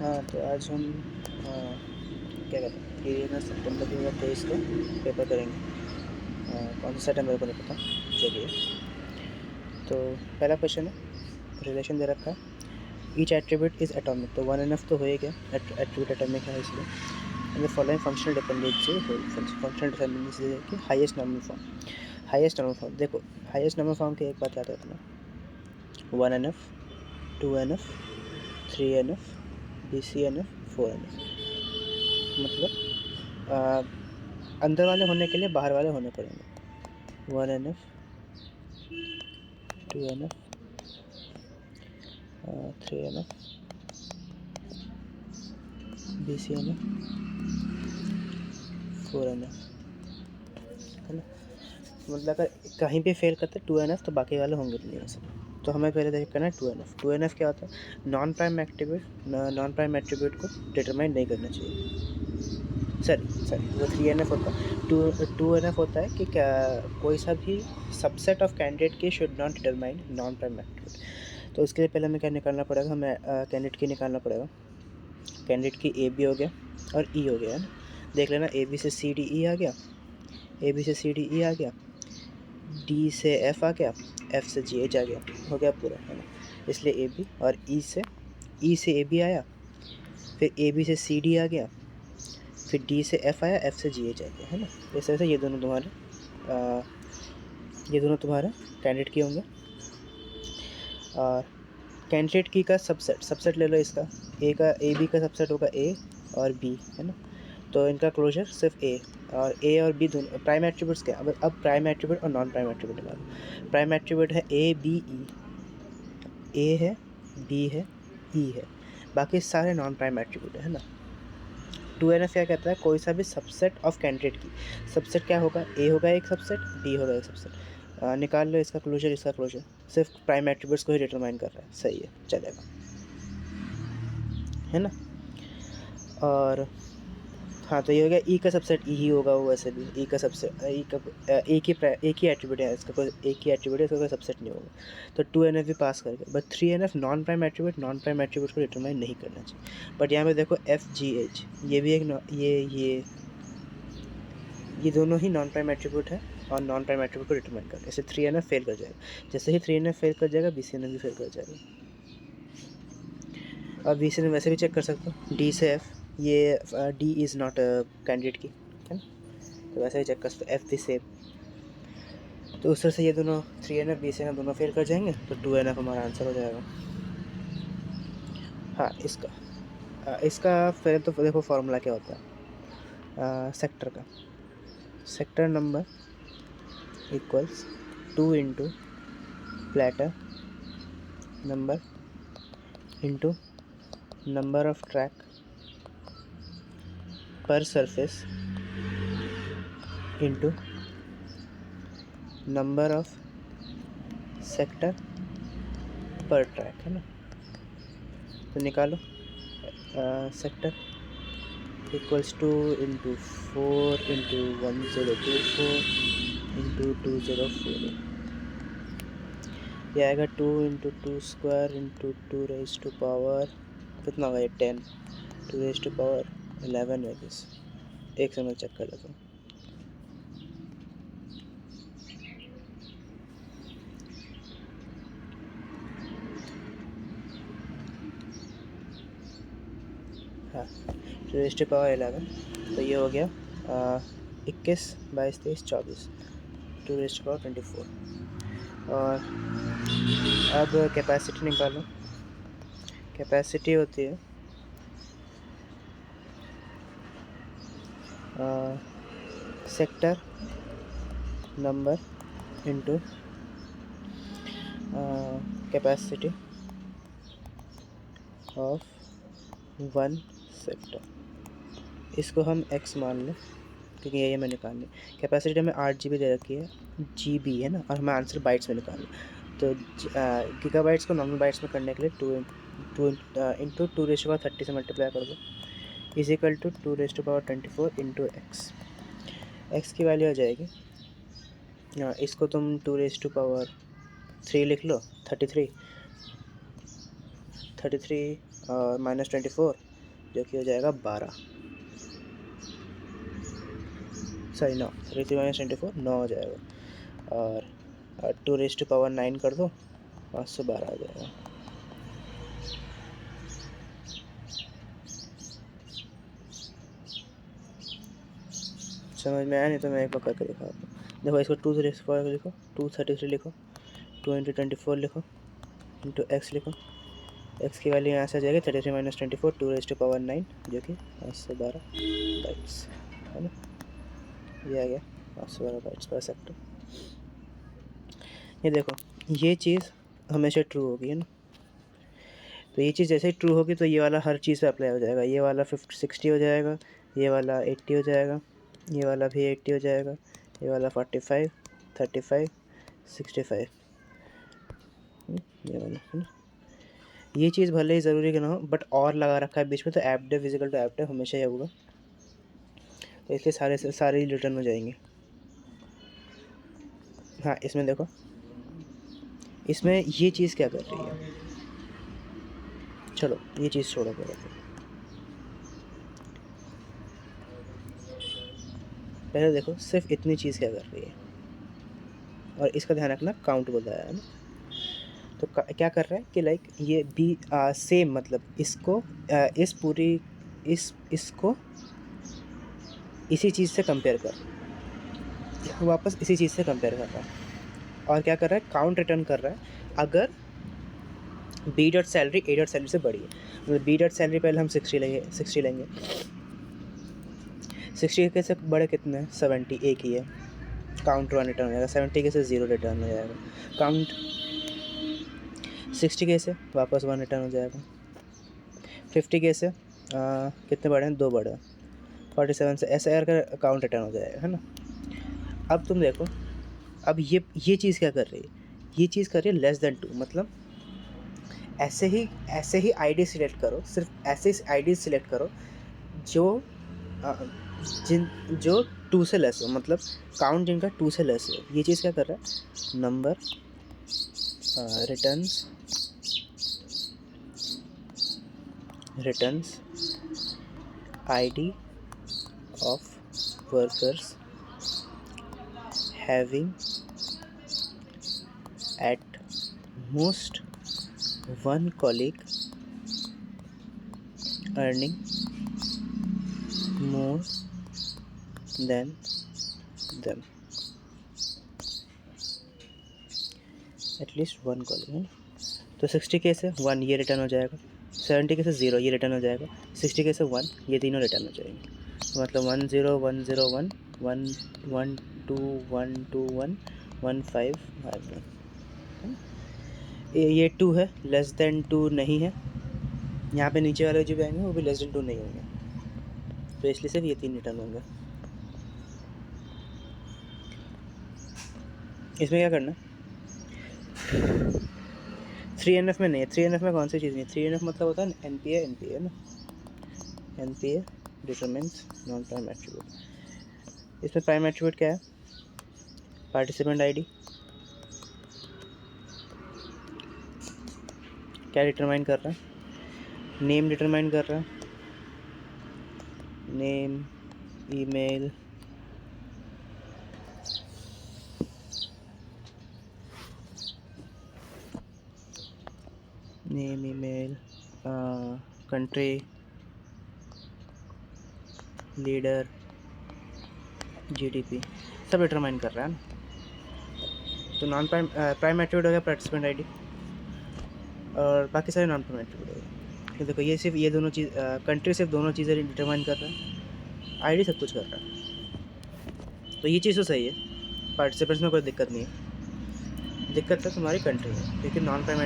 हाँ, तो आज हम क्या कहते हैं कि सितंबर 2023 का पेपर करेंगे। कौन सा सेट है मेरे को नहीं पता, चलिए। तो पहला क्वेश्चन है, रिलेशन दे रखा है, ईच एट्रीब्यूट इज एटॉमिक, तो वन एन एफ तो हो ही गया, एट्रीब्यूट एटॉमिक है इसलिए। And the following functional dependency functional dependency है कि हाईएस्ट नॉर्मल फॉर्म। देखो, हाईएस्ट नॉर्मल फॉर्म की एक बात याद रखना, 1NF, 2NF, 3NF, BCNF, 4NF। मतलब अंदर वाले होने के लिए बाहर वाले होने पड़ेंगे। 1NF, 2NF, 3NF, BCNF, 4NF, है ना। मतलब अगर कहीं पे फेल करते 2NF तो बाकी वाले होंगे नहीं ऐसे। तो हमें पहले देख करना है 2NF। 2NF क्या होता है? नॉन प्राइम एट्रीब्यूट को डिटरमाइन नहीं करना चाहिए। सॉरी वो 3NF होता है। 2NF होता है कि क्या कोई सा भी सबसेट ऑफ कैंडिडेट की should not determine non prime attribute. तो उसके लिए पहले हमें क्या निकालना पड़ेगा, हमें कैंडिडेट की निकालना पड़ेगा। कैंडिडेट की ए बी हो गया और ई हो गया, है ना। देख लेना, ए बी से सी डी ई आ गया, ए बी से सी डी ई आ गया, डी से एफ आ गया, एफ से जी एच आ गया, हो गया पूरा, है ना। इसलिए ए बी और ई से ए बी आया, फिर ए बी से सी डी आ गया, फिर डी से एफ आया, एफ से जी एच आ गया, है ना। इस तरह से ये दोनों तुम्हारे कैंडिडेट की होंगे। और कैंडिडेट की का सबसेट ले लो इसका, ए बी का सबसेट होगा ए और बी, है ना। तो इनका क्लोजर सिर्फ ए और बी दोनों प्राइम एट्रीब्यूट्स क्या। अब प्राइम एट्रीब्यूट और नॉन प्राइम एट्रीब्यूट निकालो। प्राइम एट्रीब्यूट है ए बी ई, ए है, बी है, ई है, बाकी सारे नॉन प्राइम एट्रीब्यूट है ना। 2NF क्या कहता है? कोई सा भी सबसेट ऑफ कैंडिडेट की। सबसेट क्या होगा? ए होगा एक सबसेट, बी होगा एक सबसेट। निकाल लो इसका क्लोजर, सिर्फ प्राइम एट्रीब्यूट्स को ही डिटरमाइन कर रहा है, सही है, चलेगा, है ना। और हाँ, तो ये हो गया ई का सबसेट, ई ही होगा वो वैसे भी, ई का सबसेट, एक ही एट्रीब्यूट है इसका, कोई एक ही एट्रीब्यूट है इसका, कोई सबसेट नहीं होगा। तो 2NF भी पास कर गया। But 3NF non prime attribute को डिटरमाइन नहीं करना चाहिए। बट यहाँ पे देखो FGH, ये भी एक ये दोनों ही नॉन प्राइम एट्रीब्यूट है और नॉन प्राइम एट्रीब्यूट को डिटरमाइन कर, इससे 3NF फेल कर जाएगा। जैसे ही 3NF फेल कर जाएगा, BCNF भी फेल कर जाएगा। और BCNF वैसे भी चेक कर सकते हो, डी से एफ, ये डी इज़ नॉट कैंडिडेट की, है ना। तो वैसे ही चेक कर सकते हो, एफ भी सेम। तो उस तरह से ये दोनों 3NF BCNF दोनों फेल कर जाएंगे, तो 2NF हमारा आंसर हो जाएगा। हाँ, इसका फिर तो देखो फॉर्मूला क्या होता है सेक्टर का। Sector number equals 2 into platter number into number of track per surface into number of sector per track, है ना। तो निकालो, sector equals 2 into 4 into 1024 into 2048, ये आएगा 2 into 2 square into 2 raise to power कितना होगा, ये 10, 2 रेज टू पावर 11 है दिस। एक से मैं चेक कर लेता हूँ। हाँ, 2 रेज टू पावर 11, तो ये हो गया 21, 22, 23, 24, 2 रेज टू पावर 24। और अब कैपेसिटी निकालो। कैपेसिटी होती है sector number into capacity of one sector. इसको हम x मान लें क्योंकि ये हमें निकालनी। कैपेसिटी हमें 8 GB दे रखी है, GB है ना, और हमें आंसर बाइट्स में निकालना। तो गीगाबाइट्स को नॉर्मल बाइट्स में करने के लिए 2 रेज़ टू पावर 30 से मल्टीप्लाई कर दो, is equal to 2 raise to power 24 into x की वैल्यू आ जाएगी। इसको तुम 2 रेज़ टू पावर 3 लिख लो, 33 और -24 जो कि हो जाएगा 12, सॉरी 9, 33 माइनस 24 9 हो जाएगा। और 2⁻9 कर दो, 512 आ जाएगा। समझ में आया? नहीं तो मैं एक बार करके दिखाता हूँ। देखो इसको 2 लिखो, 233 लिखो, 2 × 24 लिखो, इंटू एक्स लिखो। एक्स की वैल्यू यहाँ से आ जाएगी 33 माइनस 24, 2⁻9, जो कि 512 बाइट्स है ना। ये आ गया 512 बाइट्स पर सेकंड। ये देखो ये चीज़ हमेशा ट्रू होगी, है ना। तो ये चीज़ जैसे ही ट्रू होगी तो ये वाला हर चीज़ पे अप्लाई हो जाएगा। ये वाला 60 हो जाएगा, ये वाला 80 हो जाएगा, ये वाला भी 80 हो जाएगा, ये वाला 45, 35, 65, ये वाला है ना। ये चीज़ भले ही ज़रूरी कि ना हो, बट और लगा रखा है बीच में, तो एपडेफ फिजिकल टू एपडेफ हमेशा ही होगा। तो इसलिए सारे रिटर्न हो जाएंगे। हाँ इसमें देखो, इसमें ये चीज़ क्या कर रही है, चलो ये चीज़ छोड़ो पहले। पहले देखो सिर्फ इतनी चीज़ क्या कर रही है, और इसका ध्यान रखना काउंट बताया है ना। तो क्या कर रहा है कि लाइक ये भी सेम, मतलब इसको इस पूरी इसको इसी चीज़ से कंपेयर कर रहा है, वापस इसी चीज़ से कंपेयर कर रहा है। और क्या कर रहा है, काउंट रिटर्न कर रहा है अगर B dot salary A dot salary से बड़ी है। मतलब बी डॉट सैलरी पहले हम 60 लेंगे, 60 के से बड़े कितने हैं, 70, एक ही है, काउंट 1 रिटर्न हो जाएगा। 70 के से 0 रिटर्न हो जाएगा, काउंट 60 के से वापस 1 रिटर्न हो जाएगा। 50 के से कितने बड़े हैं, 2 बड़े हैं, 47 से ऐसे करके काउंट रिटर्न हो जाएगा, है ना। अब तुम देखो, अब ये चीज़ क्या कर रही है, ये चीज़ कर रही है लेस देन 2, मतलब ऐसे ही आईडी सिलेक्ट करो, सिर्फ ऐसे आईडी सिलेक्ट करो जो 2 से लेस हो, मतलब काउंट जिनका 2 से लेस हो। ये चीज़ क्या कर रहा है, number returns ID of workers having at most 1 colleague earning more than them, at least 1 colleague, है ना। तो 60 के से 1 ये रिटर्न हो जाएगा, 70 के से 0 ये रिटर्न हो जाएगा, 60 के से 1 ये तीनों रिटर्न हो जाएंगे। मतलब 1 0 1 0 1 1 1 2 1 2 1 1 5 5 1। ये 2 है, लेस देन 2 नहीं है। यहाँ पे नीचे वाले जो भी आएंगे वो भी लेस देन 2 नहीं होंगे, तो इसलिए सिर्फ ये 3 रिटर्न होंगे। इसमें क्या करना, 3NF में नहीं है। 3NF में कौन सी चीज़ नहीं है, 3NF मतलब होता है NPA ना, NPA determines non prime attribute. इसमें प्राइम एट्रीब्यूट क्या है, पार्टिसिपेंट आईडी। क्या डिटरमाइन कर रहा है, नेम डिटरमाइन कर रहा है, name email country, leader, GDP सब डिटरमाइन कर रहा है ना। तो नॉन प्राइम एट्रीब्यूट हो गया पार्टिसिपेंट आईडी, और बाकी सारे नॉन प्राइम एट्रीब्यूट हो गए। तो देखो ये सिर्फ ये दोनों चीज़, कंट्री सिर्फ दोनों चीज़ें डिटरमाइन कर रहा है, आईडी सब कुछ कर रहा है। तो ये चीज़ तो सही है, पार्टिसिपेंट्स में कोई दिक्कत नहीं है। दिक्कत है तुम्हारी कंट्री में, क्योंकि non prime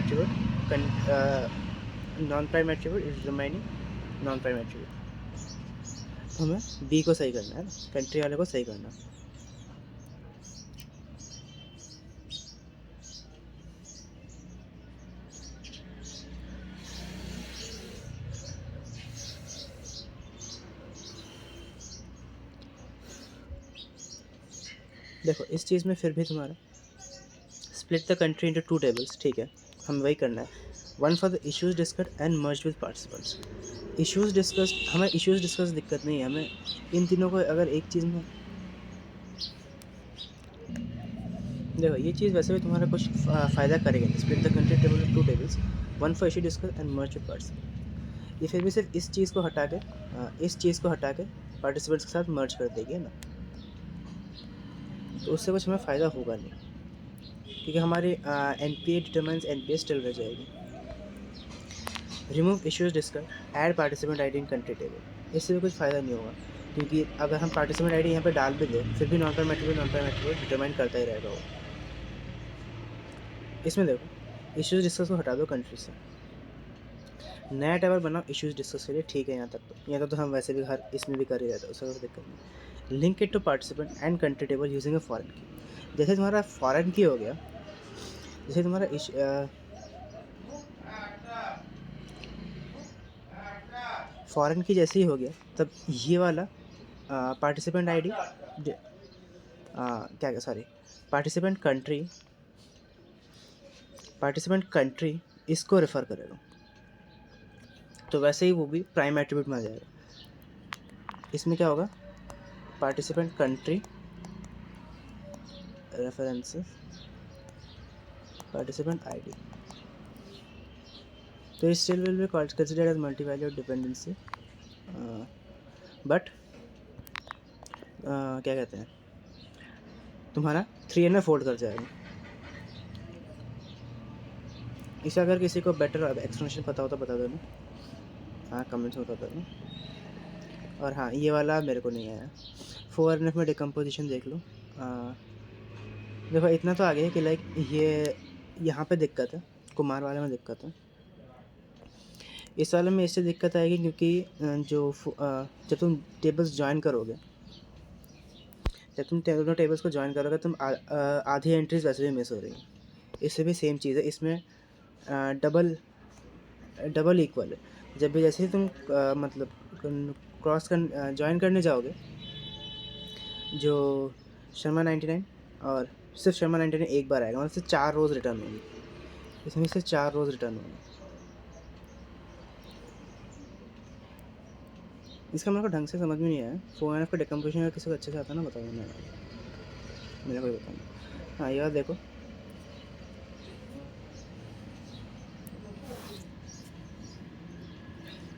attribute is remaining non prime attribute. हमें बी को सही करना है ना, कंट्री वाले को सही करना है। देखो इस चीज़ में फिर भी तुम्हारा split the country into 2 tables, ठीक है, हम वही करना है। One for the issues discuss and merge with participants. Issues discuss, हमें इश्यूज डिस्कस दिक्कत नहीं है, हमें इन तीनों को अगर एक चीज़ में देखो, ये चीज़ वैसे भी तुम्हारा कुछ फ़ायदा करेगी। Split the country table to tables, one for issue discuss and merge with participant. ये फिर भी सिर्फ इस चीज़ को हटा के पार्टिसिपेंट्स के साथ मर्ज कर देगी, है ना। तो उससे कुछ हमें फ़ायदा होगा नहीं, क्योंकि हमारी NPA डिटरमाइंस NPA स्टिल रह जाएगी। Remove issues discuss, add participant ID in country table. इससे भी कुछ फ़ायदा नहीं होगा, क्योंकि अगर हम पार्टिसिपेंट आईडी यहाँ पे डाल भी दें, फिर भी नॉन प्राइम एट्रिब्यूट डिटरमाइन करता ही रहेगा वो। इसमें देखो, इश्यूज डिस्कस को हटा दो कंट्री से, नया टेबल बनाओ इश्यूज डिस्कस के लिए। ठीक है, यहाँ तक तो हम वैसे भी हर इसमें भी कर ही रहते हैं, उससे कोई दिक्कत नहीं। Link it to participant and country table using a foreign key. जैसे तुम्हारा फॉरेन की हो गया, जैसे तुम्हारा फॉरेन की जैसे ही हो गया, तब ये वाला पार्टिसिपेंट आईडी पार्टिसिपेंट कंट्री इसको रेफ़र करेगा, तो वैसे ही वो भी प्राइम एट्रीब्यूट में आ जाएगा। इसमें क्या होगा, participant country references participant ID, तो still will be considered as multi valued dependency, but क्या कहते हैं, तुम्हारा 3NF फोल्ड कर जाएगा। इसे अगर किसी को बेटर एक्सप्लेनेशन पता हो तो बता देना, हाँ कमेंट्स में बता देना। और हाँ, ये वाला मेरे को नहीं आया। 4NF में डिकम्पोजिशन देख लो। देखो इतना तो आ गया कि लाइक ये यहाँ पे दिक्कत है, कुमार वाले में दिक्कत है। इस वाले में इससे दिक्कत आएगी क्योंकि जब तुम टेबल्स ज्वाइन करोगे, जब तुम दोनों टेबल्स को ज्वाइन करोगे, तुम आधी एंट्रीज वैसे भी मिस हो रही हैं। इससे भी सेम चीज़ है, इसमें डबल इक्वल है। जब भी जैसे ही तुम मतलब ज्वाइन करने जाओगे, जो शर्मा 99 और सिर्फ शर्मा 99 एक बार आएगा, मतलब सिर्फ 4 रोज़ रिटर्न होगी, इसमें से 4 रोज़ रिटर्न होगी। इसका मेरे को ढंग से समझ में नहीं आया। 4NF का डिकम्पोजिशन अगर किसी को अच्छे से आता है ना, बताओ मेरे को बताना। हाँ यार देखो,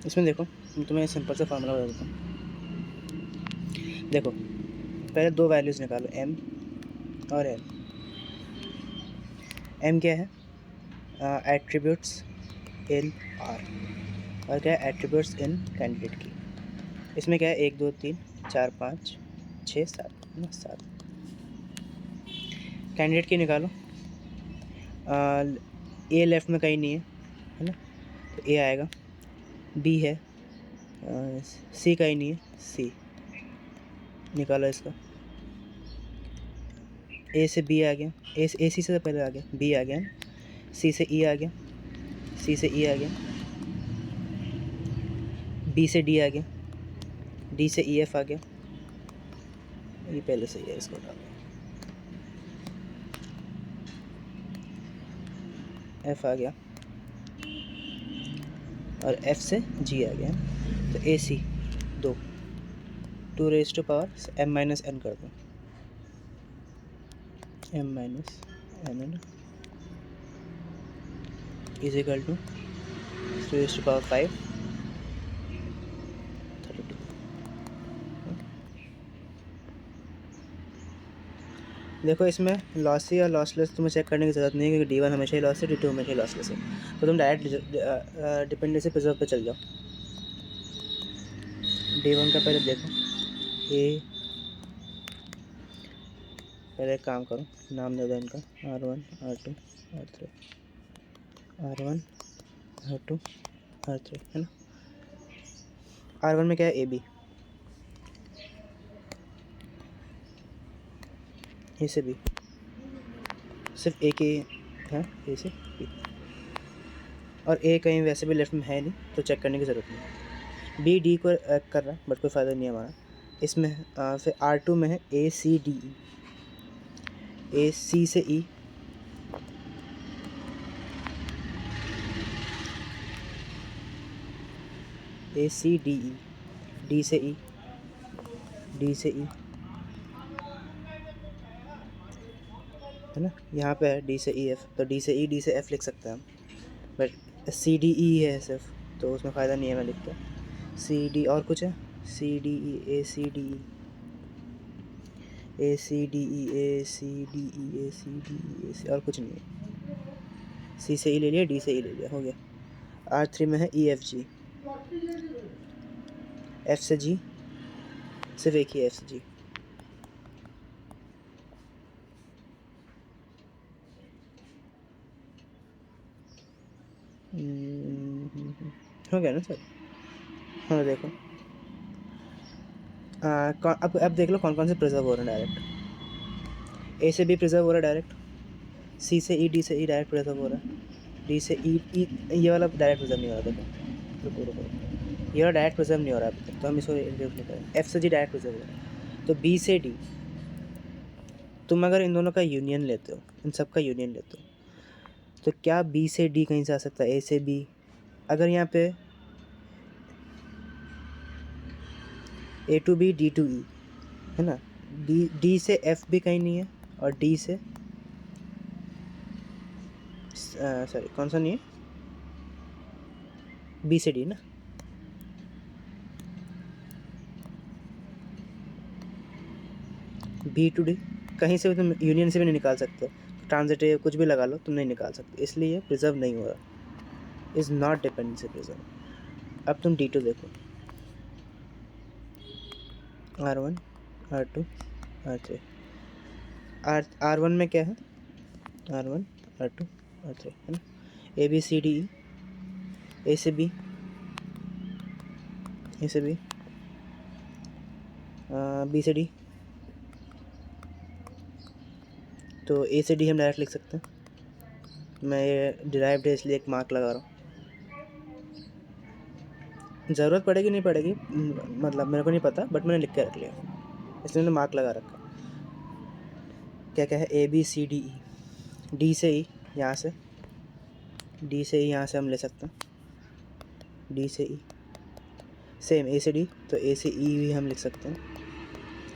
इसमें देखो, तुम्हें सिंपल सा फार्मूला बता देता हूँ। देखो पहले दो वैल्यूज़ निकालो, M और N। M क्या है, एट्रीब्यूट्स इन R, और क्या है, एट्रीब्यूट्स इन कैंडिडेट की। इसमें क्या है, 1 2 3 4 5 6 7 7। कैंडिडेट की निकालो, A लेफ़्ट में कहीं नहीं है ना, तो A आएगा। B है, C कहीं नहीं है, C निकालो इसका। A से B आ गया, A C से पहले आ गया, B आ गया, C से E आ गया, C से E आ गया, B से D आ गया, D से EF आ गया, ये पहले से ही है, इसको डाल F आ गया, और F से G आ गया, तो AC 2 raise to power m-n कर दो, m-n is equal to 2 raise to power 5 32। देखो इसमें लॉसी और लॉसलेस तुम्हें चेक करने की ज़रूरत नहीं है, क्योंकि D1 हमेशा ही लॉस है, D2 हमेशा ही लॉसलेस है। तो तुम डायरेक्ट डिपेंडेंसी प्रिजर्व पे चल जाओ। D1 का पहले देखो, पहले एक काम करो, नाम दे दो इनका, R1 R2 R3, R1 R2 R3, है ना। R1 में क्या है, AB, A से B, सिर्फ एक ही है, A से B, और A कहीं वैसे भी लेफ्ट में है नहीं, तो चेक करने की ज़रूरत नहीं। B D को कर रहा है, बट कोई फ़ायदा नहीं है हमारा इसमें। फिर R2 में है A C D E, A C से E, ए सी डी ई, डी से ई, डी से ई, है ना, यहाँ पे है डी से ई एफ, तो डी से ई डी से एफ लिख सकते हैं हम, बट सी डी ई है सिर्फ, तो उसमें फ़ायदा नहीं है मैं लिखता। सी डी और कुछ है, सी डी ई, ए सी डी ई, ए सी डी ई, ए सी डी ई, ए सी डी ई, ए सी, और कुछ नहीं है। सी से ई ले लिया, डी से ई ले लिया, हो गया। R3 में है ई एफ जी, एफ से जी, सिर्फ एक ही एफ से जी। हो गया ना सर? हाँ देखो, अब देख लो कौन कौन से प्रिजर्व हो रहे हैं डायरेक्ट। ए से बी प्रिजर्व हो रहा है डायरेक्ट, सी से ई, डी से ई डायरेक्ट प्रिजर्व हो रहा है, डी से ई, ये वाला डायरेक्ट प्रिजर्व नहीं हो रहा। देखो रुको, ये वाला डायरेक्ट प्रिजर्व नहीं हो रहा अभी तक, तो हम इसको इंक्लूड नहीं करें। एफ से जी डायरेक्ट प्रिजर्व हो रहा है, तो बी से डी, तुम अगर इन दोनों का यूनियन लेते हो, इन सब का यूनियन लेते हो, तो क्या बी से डी कहीं से आ सकता है? ए से बी, अगर यहाँ पे ए टू बी, डी टू ई, है ना, डी से एफ भी कहीं नहीं है, और डी से सॉरी कौन सा नहीं है, बी से डी ना, बी टू डी कहीं से भी तुम यूनियन से भी नहीं निकाल सकते, ट्रांजिटिव कुछ भी लगा लो, तुम नहीं निकाल सकते, इसलिए प्रिजर्व नहीं हो रहा, इज़ नॉट डिपेंडेंसी प्रिजर्व। अब तुम डी टू देखो, R1, R2, R3, R1 में क्या है, R1, R2, R3, है ना, ए बी सी डी ई, ए से बी, ए से बी, बी से डी, तो ए से डी हम डायरेक्ट लिख सकते हैं। मैं ये डिराइव्ड है इसलिए एक मार्क लगा रहा हूँ, ज़रूरत पड़ेगी नहीं पड़ेगी मतलब मेरे को नहीं पता, बट मैंने लिख के रख लिया, इसलिए मैंने मार्क लगा रखा। क्या क्या है, A B C D E, D से ई, यहाँ से डी से ई, यहाँ से हम ले सकते हैं, डी से ई, सेम ए से डी, तो ए से ई भी हम लिख सकते हैं,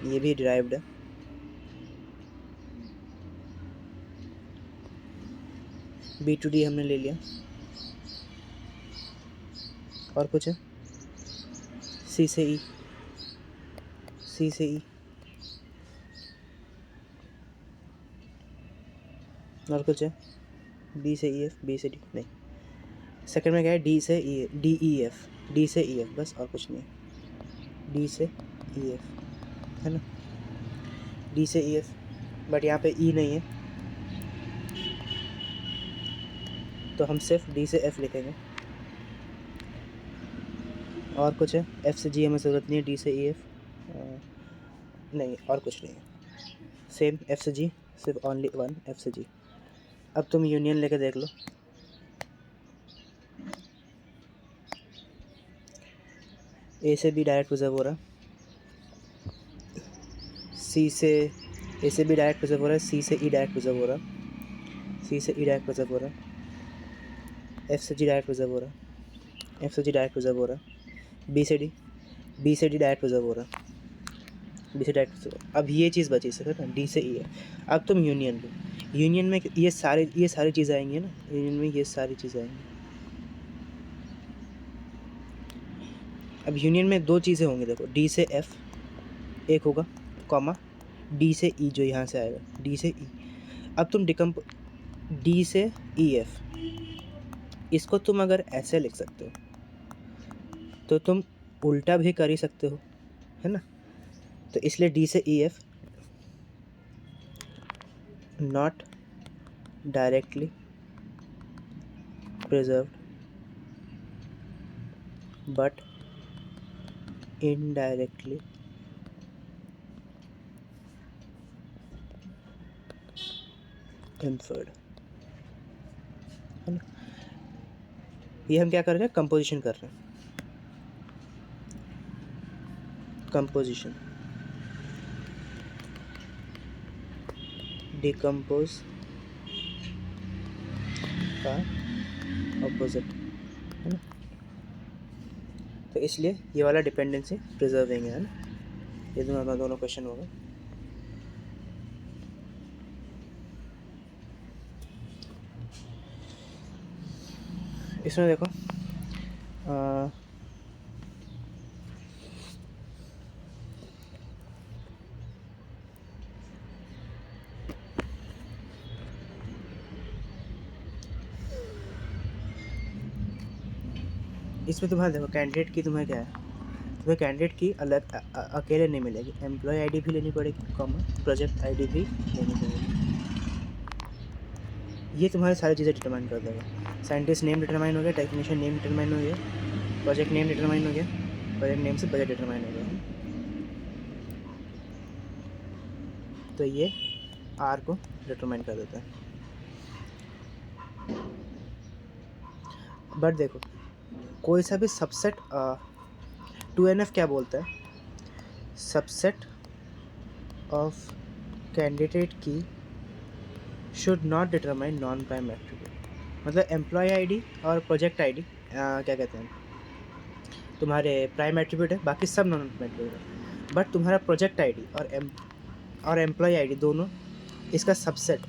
ये भी डिराइव्ड है। बी टू डी हमने ले लिया, और कुछ है, सी से ई, सी से ई, और कुछ है, बी से ई एफ, बी से डी नहीं, सेकंड में क्या है, डी से ई, डी ई एफ, डी से ई एफ बस, और कुछ नहीं है, डी से ई एफ, है ना, डी से ई एफ, बट यहाँ पे ई नहीं है, तो हम सिर्फ डी से एफ लिखेंगे, और कुछ है, एफ से जी हमें ज़रूरत नहीं है, डी से ई एफ नहीं, और कुछ नहीं है, सेम एफ से जी, सिर्फ ओनली वन एफ से जी। अब तुम यूनियन लेके देख लो, ए से बी डायरेक्ट प्रिजर्व हो रहा है, सी से, ए से बी डायरेक्ट प्रिजर्व हो रहा है, सी से ई डायरेक्ट प्रिजर्व हो रहा है, सी से ई डायरेक्ट प्रिजर्व हो रहा है, एफ से जी डायरेक्ट प्रिजर्व हो रहा है, एफ से जी डायरेक्ट प्रिजर्व हो रहा है, बी से डी, बी से डी डायरेक्ट प्रिजर्व हो रहा है, बी से डायरेक्ट प्रिजर्व। अब ये चीज़ बची सर ना, डी से ई है। अब तुम यूनियन लो, यूनियन में ये सारी चीज़ें आएंगी ना, यूनियन में ये सारी चीज़ें आएंगी। अब यूनियन में दो चीज़ें होंगी, देखो, डी से एफ एक होगा, कॉमा डी से ई जो यहाँ से आएगा, डी से ई। अब तुम डी से ई एफ, इसको तुम अगर ऐसे लिख सकते हो तो तुम उल्टा भी कर ही सकते हो, है ना, तो इसलिए डी से E F not directly preserved but indirectly inferred, है ना। ये हम क्या कर रहे हैं, कंपोजिशन कर रहे हैं, कंपोजिशन, डिकम्पोज का ऑपोजिट, है ना। तो इसलिए ये वाला डिपेंडेंसी प्रिजर्विंग है ना। ये दोनों क्वेश्चन होगा। इसमें देखो इसमें तुम्हारा देखो कैंडिडेट की तुम्हें क्या है, तुम्हें कैंडिडेट की अलग अकेले नहीं मिलेगी, एम्प्लॉय आईडी भी लेनी पड़ेगी, कॉमन प्रोजेक्ट आईडी भी लेनी पड़ेगी। ये तुम्हारी सारी चीज़ें डिटरमाइन कर देगा। साइंटिस्ट नेम डिटरमाइन हो गया, टेक्नीशियन नेम डिटरमाइन हो गया, प्रोजेक्ट नेम डिटरमाइन हो गया, प्रोजेक्ट नेम से बजट डिटरमाइन हो गया। तो ये आर को डिटरमाइन कर देता है। बट देखो कोई सा भी सबसेट 2NF क्या बोलता है, सबसेट ऑफ कैंडिडेट की should not determine non prime attribute. मतलब एम्प्लॉय आईडी और प्रोजेक्ट आईडी क्या कहते हैं, तुम्हारे प्राइम एट्रीब्यूट है, बाकी सब नॉन प्राइम एट्रीब्यूट है। बट तुम्हारा प्रोजेक्ट आईडी और एम्प्लॉय आईडी दोनों इसका subset,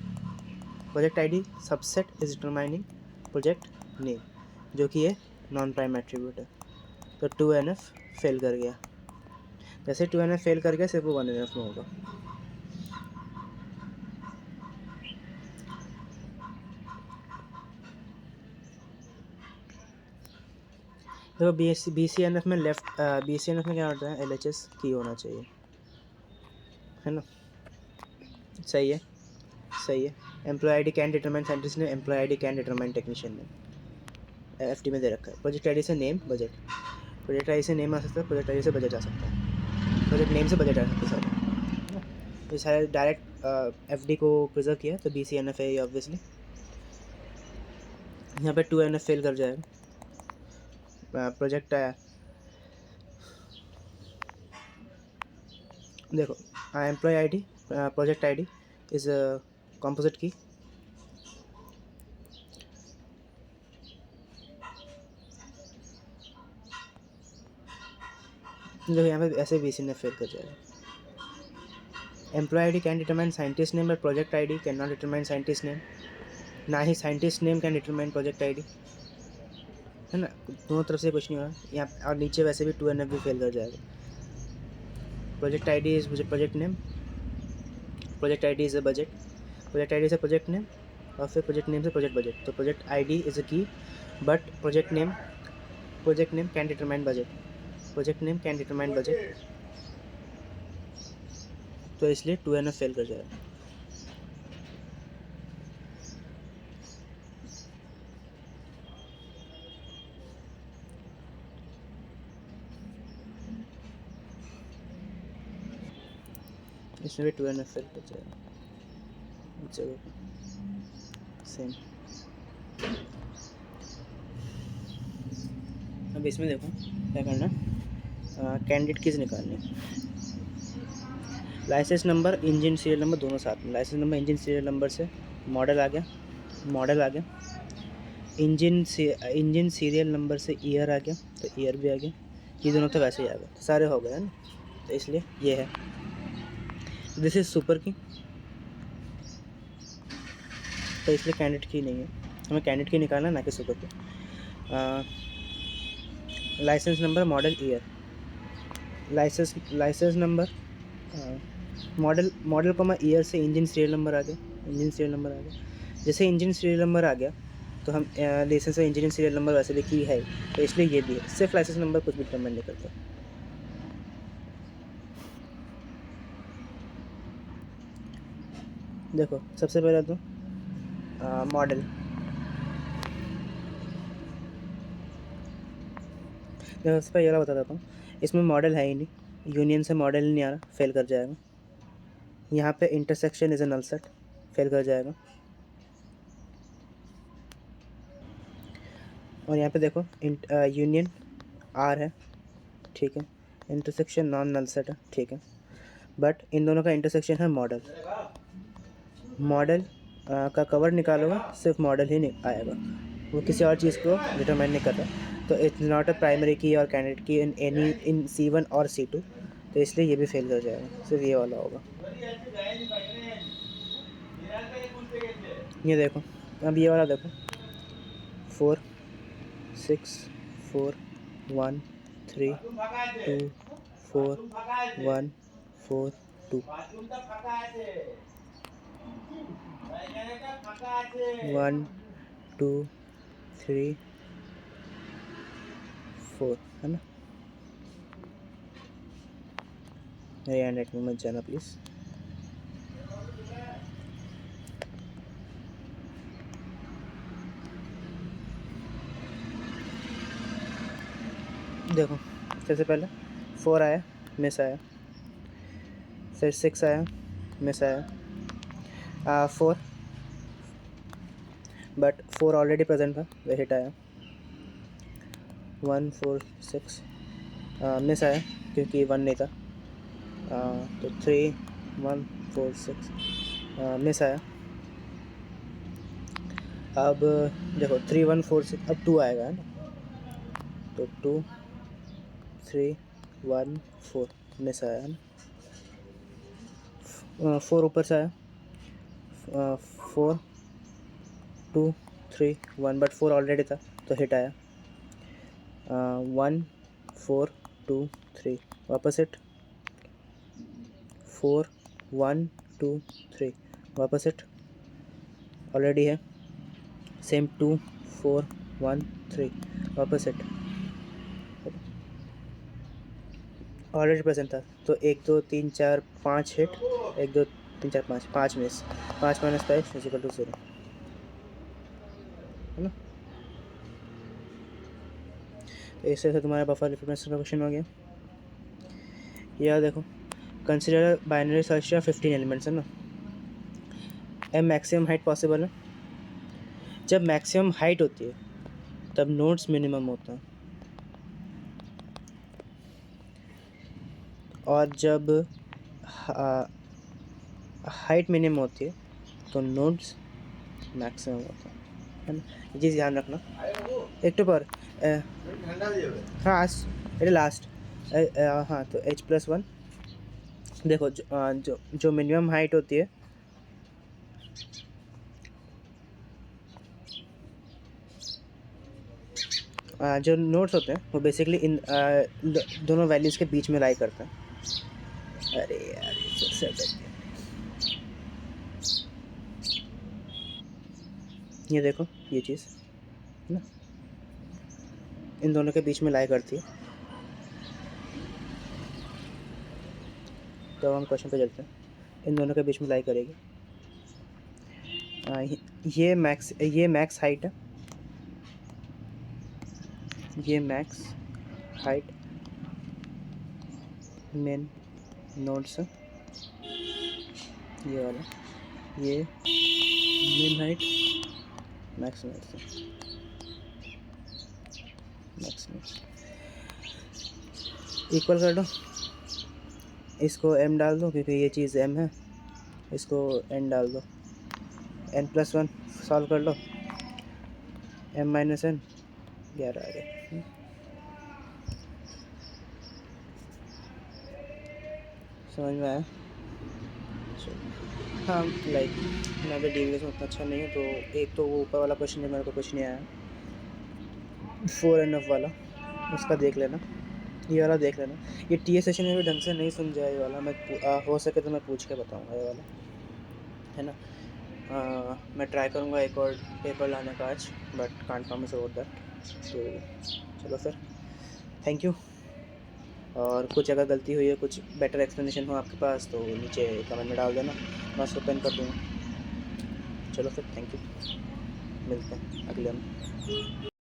project ID subset is determining project name, जो कि ये नॉन प्राइम एट्रीब्यूट है। तो 2NF फेल कर गया। जैसे 2NF फेल कर गया सिर्फ वो 1NF में होगा। तो BCNF में BCNF में क्या होता है, LHS की होना चाहिए, है ना। सही है, सही है। Employee ID can determine scientist ने, employee ID can determine technician ने, FD में दे रखा है। प्रोजेक्ट आईडी से नेम बजट, प्रोजेक्ट आईडी से नेम आ सकता है, प्रोजेक्ट आईडी से बजट आ सकता है, प्रोजेक्ट नेम से बजट आ सकता है सारे। ये सारे डायरेक्ट FD को प्रिजर्व किया तो BCNF है ये ऑब्वियसली। यहाँ पे 2NF फेल कर जाएगा। प्रोजेक्ट आया, देखो employee ID project ID is composite key, देखो यहाँ पे ऐसे BCNF फेल कर जाएगा। Employee ID can determine scientist name, but project ID can not determine scientist name, ना ही scientist name can determine project ID, है ना। दोनों तरफ से कुछ नहीं होगा यहाँ। और नीचे वैसे भी 2NF भी फेल कर जाएगा। Project ID is project name, project ID is a budget, project ID से प्रोजेक्ट नेम, और फिर प्रोजेक्ट नेम से प्रोजेक्ट बजट। तो प्रोजेक्ट आईडी इज अ की, but project name can determine budget, project name can determine budget, तो इसलिए 2NF fail कर जाएगा। इसमें भी 2NF फेल कर जाएगा जगह सेम। अब इसमें देखो क्या करना, कैंडिडेट कीज निकालनी, license number engine serial number दोनों साथ में। License number engine serial number से मॉडल आ गया, इंजन सीरियल नंबर से ईयर आ गया, तो ईयर भी आ गया। ये दोनों तो वैसे ही आ गए, सारे हो गए, है ना। तो इसलिए ये है, दिस इज सुपर की, तो इसलिए कैंडिडेट की नहीं है, हमें कैंडिडेट की निकालना ना कि super key. License number model year, license number model को ईयर से इंजन सीरियल नंबर आ गया, जैसे इंजन सीरियल नंबर आ गया तो हम लाइसेंस और इंजन सीरियल नंबर वैसे भी की है, तो इसलिए ये भी है। सिर्फ लाइसेंस नंबर कुछ भी डिटरमाइन नहीं करता। देखो सबसे पहले तो मॉडल, देखो इस पर ये बता देता हूँ, इसमें मॉडल है ही नहीं, यूनियन से मॉडल नहीं आ रहा, फेल कर जाएगा। यहाँ पे intersection is a null set, fail कर जाएगा। और यहाँ पे देखो यूनियन आर है, ठीक है, इंटरसेक्शन नॉन नल सेट है, ठीक है, बट इन दोनों का इंटरसेक्शन है मॉडल। मॉडल का कवर निकालोगे सिर्फ मॉडल ही नहीं आएगा, वो किसी और चीज़ को डिटरमाइन नहीं करता। तो इट्स नॉट अ प्राइमरी की और कैंडिडेट की इन एनी इन C1 और C2, तो इसलिए ये भी फेल कर जाएगा, सिर्फ ये वाला होगा। ये देखो, अब ये वाला देखो, 4 6 4 1 3 2 4 1 4 2 1 2 3 4, है ना। मेरे हैंड में मत जाना प्लीज़। देखो, सबसे पहले 4 आया, मिस आया, फिर 6 आया, मिस आया, 4 बट 4 ऑलरेडी प्रेजेंट था, वह हिट आया। 1 4 6 मिस आया क्योंकि 1 नहीं था, तो 3 1 4 6 मिस आया। अब देखो 3 1 4 6, अब 2 आएगा, है ना, तो 2 3 1 4 मिस आया, है ना। 4 ऊपर से आया, 4 2 3 1, बट 4 ऑलरेडी था तो हिट आया। 1 4 2 3 वापस हिट, 4 1 2 3 वापस हिट, ऑलरेडी है। सेम 2 4 1 3 वापस हिट, ऑलरेडी प्रेजेंट था, तो 1 2 3 4 5 hit, 1 2 3 4 5 5 miss, 5 - 5 is equal to 0, है ना। तो इस तरह से तुम्हारा बफर रिफॉर्मेशन का क्वेश्चन हो गया। यह देखो, कंसिडर बाइनरी सर्च या 15 एलिमेंट्स, है ना। एम मैक्सिमम हाइट पॉसिबल है। जब मैक्सिमम हाइट होती है तब नोड्स मिनिमम होता है, और जब हाइट मिनिमम होती है तो नोड्स मैक्सिमम होता है ना। ये चीज़ ध्यान रखना। एक तो पर हाँ ये लास्ट, हाँ, तो H+1 देखो, जो मिनिमम हाइट होती है, जो नोड्स होते हैं वो बेसिकली इन दोनों वैल्यूज़ के बीच में लाई करते हैं। अरे यार ये देखो, ये चीज़ ना इन दोनों के बीच में लाई करती है। तो हम क्वेश्चन पे चलते हैं, इन दोनों के बीच में लाई करेगी। ये मैक्स हाइट है, ये मैक्स हाइट मेन नोड्स है, ये वाला, ये मेन हाइट मैक्स नोड्स है, मैक्स नोड्स इक्वल कर दो, इसको m डाल दो क्योंकि ये चीज़ m है, इसको n डाल दो, n+1 सॉल्व कर लो, m - n 11 आ गया। समझ में आया? हाँ, लाइक मैं भी DVS में उतना अच्छा नहीं हूँ, तो एक तो वो ऊपर वाला क्वेश्चन जो मेरे को कुछ नहीं आया 4NF वाला, उसका देख लेना, ये वाला देख लेना। ये TS सेशन में भी ढंग से नहीं समझा ये वाला, मैं हो सके तो मैं पूछ के बताऊँगा ये वाला, है ना। मैं ट्राई करूँगा एक और पेपर लाने का आज, but can't promise about that. तो चलो फिर, थैंक यू। और कुछ अगर गलती हुई है, कुछ बेटर एक्सप्लेनेशन हो आपके पास, तो नीचे कमेंट में डाल देना, मैं उसको पेन कर दूँगा। चलो फिर, थैंक यू, मिलते हैं अगले में।